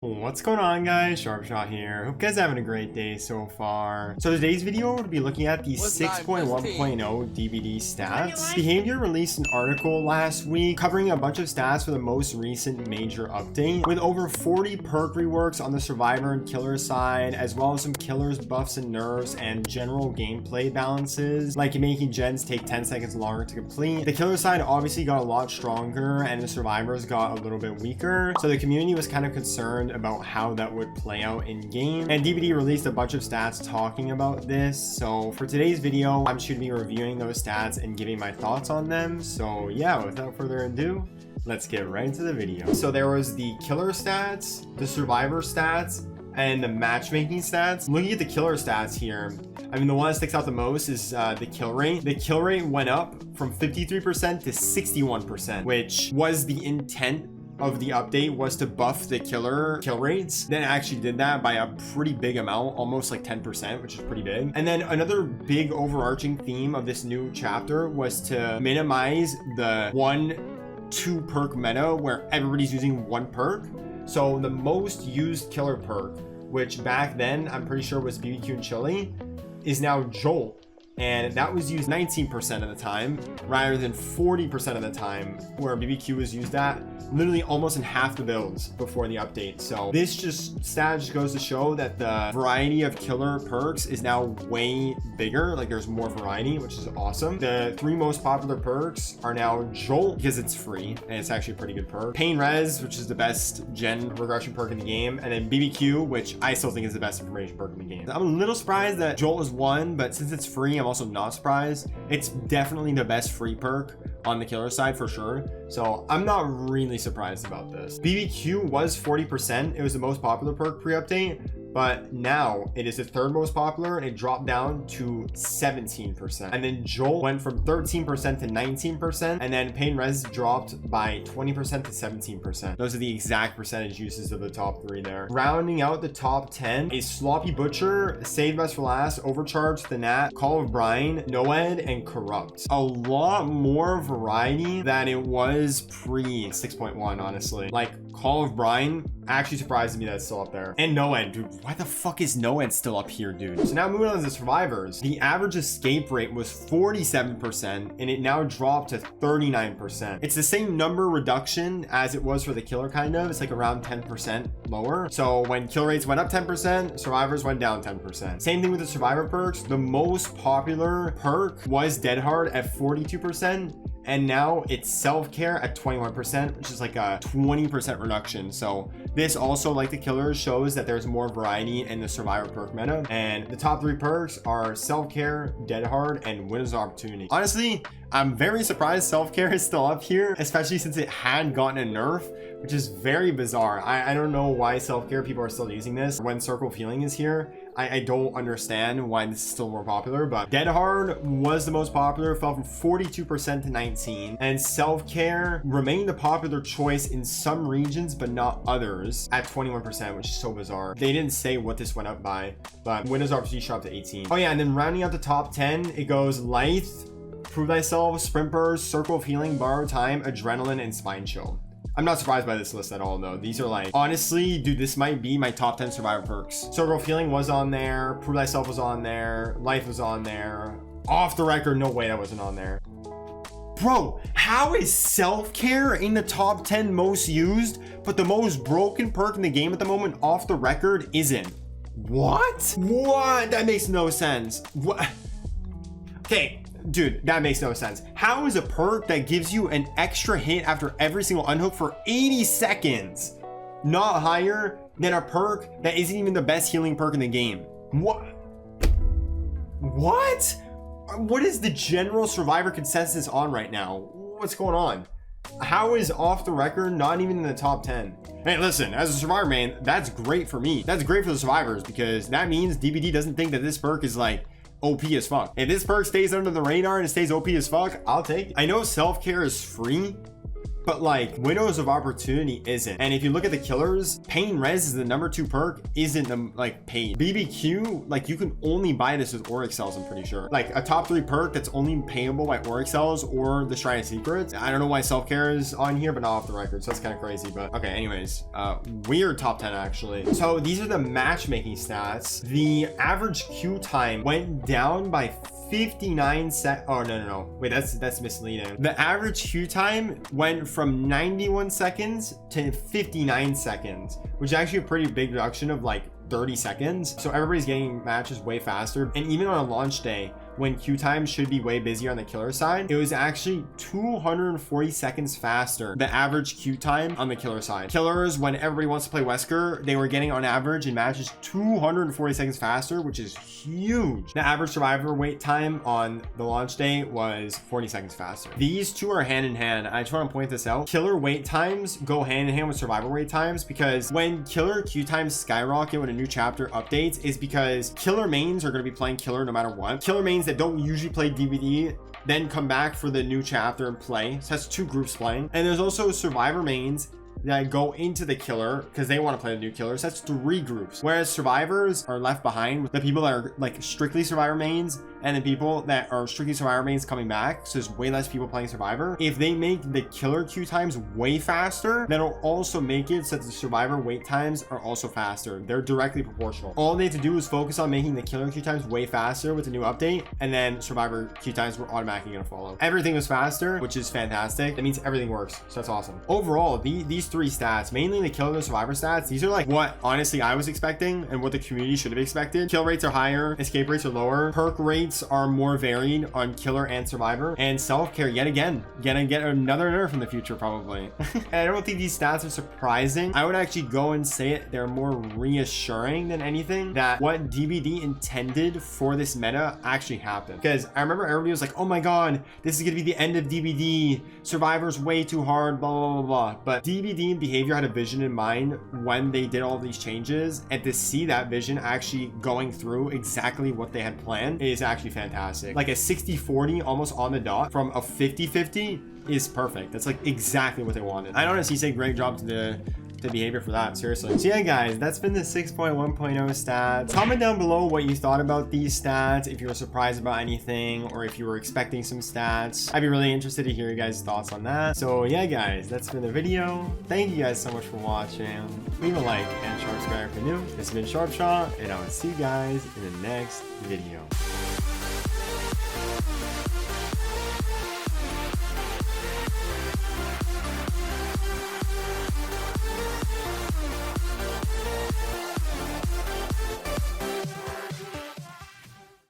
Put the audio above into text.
What's going on, guys? Sharpshot here. Hope you guys are having a great day so far. So today's video we'll be looking at the 6.1.0 DBD stats. Behavior released an article last week covering a bunch of stats for the most recent major update, with over 40 perk reworks on the survivor and killer side, as well as some killers, buffs, and nerfs, and general gameplay balances, like making gens take 10 seconds longer to complete. The killer side obviously got a lot stronger, and the survivors got a little bit weaker, so the community was kind of concerned about how that would play out in game, and DBD released a bunch of stats talking about this. So for today's video, I'm just going to be reviewing those stats and giving my thoughts on them. So yeah, without further ado, let's get right into the video. So there was the killer stats, the survivor stats, and the matchmaking stats. Looking at the killer stats here, I mean, the one that sticks out the most is the kill rate. The kill rate went up from 53% to 61%, which was the intent of the update, was to buff the killer kill rates. Then it actually did that by a pretty big amount, almost like 10%, which is pretty big. And then another big overarching theme of this new chapter was to minimize the 1-2 perk meta where everybody's using one perk. So the most used killer perk, which back then I'm pretty sure was BBQ and Chili, is now Jolt. And that was used 19% of the time rather than 40% of the time where BBQ was used at, literally almost in half the builds before the update. So this stat just goes to show that the variety of killer perks is now way bigger. Like, there's more variety, which is awesome. The three most popular perks are now Jolt, because it's free and it's actually a pretty good perk, Pain Res, which is the best gen regression perk in the game, and then BBQ, which I still think is the best information perk in the game. I'm a little surprised that Jolt is one, but since it's free, I'm also not surprised. It's definitely the best free perk on the killer side for sure, so I'm not really surprised about this. BBQ was 40%. It was the most popular perk pre-update, but now it is the third most popular and it dropped down to 17%. And then Jolt went from 13% to 19%, and then Pain Res dropped by 20% to 17%. Those are the exact percentage uses of the top three there. Rounding out the top 10 is Sloppy Butcher, Save Best for Last, Overcharge, The Nat, Call of Brine, Noed, and Corrupt. A lot more variety than it was pre 6.1, honestly. Like, Call of Brine actually surprised me that it's still up there. And Noed, dude, why the fuck is Noed still up here, dude? So now moving on to the survivors. The average escape rate was 47%, and it now dropped to 39%. It's the same number reduction as it was for the killer, kind of. It's like around 10% lower. So when kill rates went up 10%, survivors went down 10%. Same thing with the survivor perks. The most popular perk was Dead Hard at 42%. And now it's self-care at 21%, which is like a 20% reduction. So this also, like the killers, shows that there's more variety in the survivor perk meta. And the top three perks are self-care, Dead Hard, and Winner's Opportunity. Honestly, I'm very surprised self-care is still up here, especially since it had gotten a nerf, which is very bizarre. I don't know why self-care people are still using this when Circle of Healing is here. I don't understand why this is still more popular, but Dead Hard was the most popular, fell from 42% to 19%, and self-care remained the popular choice in some regions but not others at 21%, which is so bizarre. They didn't say what this went up by, but Windows Opportunity shot up to 18%. Oh yeah, and then rounding out the top 10, it goes Lithe, Prove Thyself, Sprint Burst, Circle of Healing, Borrow Time, Adrenaline, and Spine Chill. I'm not surprised by this list at all, though. These are like, honestly, dude, this might be my top 10 survivor perks. Circle of Healing was on there. Prove Thyself was on there. Life was on there. Off the record, no way that wasn't on there. Bro, how is self-care in the top 10 most used, but the most broken perk in the game at the moment, off the record, isn't? What? What? That makes no sense. What? Okay. Dude, that makes no sense. How is a perk that gives you an extra hit after every single unhook for 80 seconds not higher than a perk that isn't even the best healing perk in the game? What? What is the general survivor consensus on right now? What's going on? How is off the record not even in the top 10? Hey, listen, as a survivor man, that's great for me. That's great for the survivors, because that means DBD doesn't think that this perk is like OP as fuck. If this perk stays under the radar and it stays OP as fuck, I'll take it. I know self-care is free, but like Windows of Opportunity isn't. And if you look at the killers, Pain Res is the #2 perk, isn't like paid. BBQ, like you can only buy this with Auric Cells, I'm pretty sure. Like a top 3 perk that's only payable by Auric Cells or the Shrine of Secrets. I don't know why self-care is on here, but not off the record, so that's kind of crazy. But okay, anyways, weird top 10 actually. So these are the matchmaking stats. The average queue time went down by 59 oh no, wait, that's misleading. The average queue time went from 91 seconds to 59 seconds, which is actually a pretty big reduction of like 30 seconds. So everybody's getting matches way faster. And even on a launch day, when queue time should be way busier on the killer side, it was actually 240 seconds faster, the average queue time on the killer side. Killers, when everybody wants to play Wesker, they were getting on average in matches 240 seconds faster, which is huge. The average survivor wait time on the launch day was 40 seconds faster. These two are hand in hand. I just want to point this out. Killer wait times go hand in hand with survivor wait times, because when killer queue times skyrocket when a new chapter updates, is because killer mains are going to be playing killer no matter what. Killer mains that don't usually play DBD then come back for the new chapter and play. So that's 2 groups playing. And there's also survivor mains that go into the killer because they want to play the new killer. So that's 3 groups. Whereas survivors are left behind with the people that are like strictly survivor mains and the people that are strictly survivor mains coming back. So there's way less people playing survivor. If they make the killer queue times way faster, that'll also make it so that the survivor wait times are also faster. They're directly proportional. All they have to do is focus on making the killer queue times way faster with the new update, and then survivor queue times were automatically going to follow. Everything was faster, which is fantastic. That means everything works. So that's awesome. Overall, these 3 stats, mainly the killer and survivor stats, these are like what honestly I was expecting and what the community should have expected. Kill rates are higher, escape rates are lower, perk rates are more varied on killer and survivor, and self-care yet again gonna get another nerf in the future probably. And I don't think these stats are surprising. I would actually go and say it, they're more reassuring than anything that what DBD intended for this meta actually happened. Because I remember everybody was like, oh my god, this is gonna be the end of DBD, survivor's way too hard, blah blah blah blah. But DBD and Behavior had a vision in mind when they did all these changes, and to see that vision actually going through exactly what they had planned is actually fantastic. Like a 60-40 almost on the dot from a 50-50 is perfect. That's like exactly what they wanted. I honestly say great job to the Behavior for that, seriously. So yeah guys, that's been the 6.1.0 stats. Comment down below what you thought about these stats, if you were surprised about anything or if you were expecting some stats. I'd be really interested to hear you guys' thoughts on that. So yeah guys, that's been the video. Thank you guys so much for watching. Leave a like and subscribe if you're new. This has been Sharpshot, and I will see you guys in the next video.